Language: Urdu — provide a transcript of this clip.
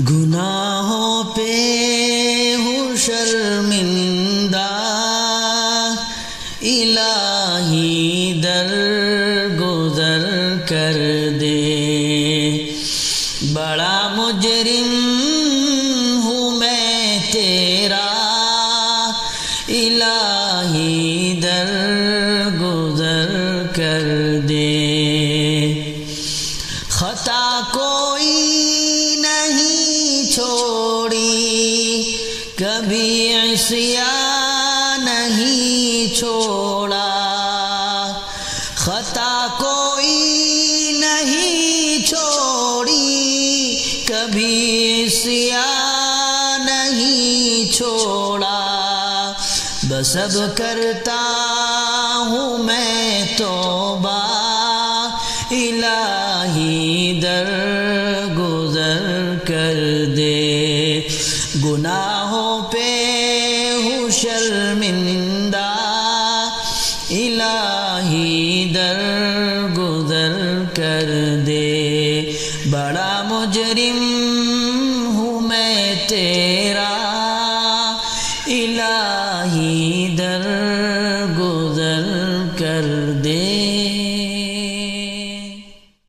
گناہوں پہ ہوں شرمندہ، الہی در گزر کر دے، بڑا مجرم ہوں میں تیرا، الہی در گزر کر دے۔ خطا کوئی نہیں چھوڑی، کبھی عصیان نہیں چھوڑا، خطا کوئی نہیں چھوڑی، کبھی عصیان نہیں چھوڑا، بس اب کرتا ہوں میں توبہ، الہی در گزر کر دے۔ گناہوں پہ ہوں شرمندہ، الہی در گزر کر دے، بڑا مجرم ہوں میں تیرا، الہی در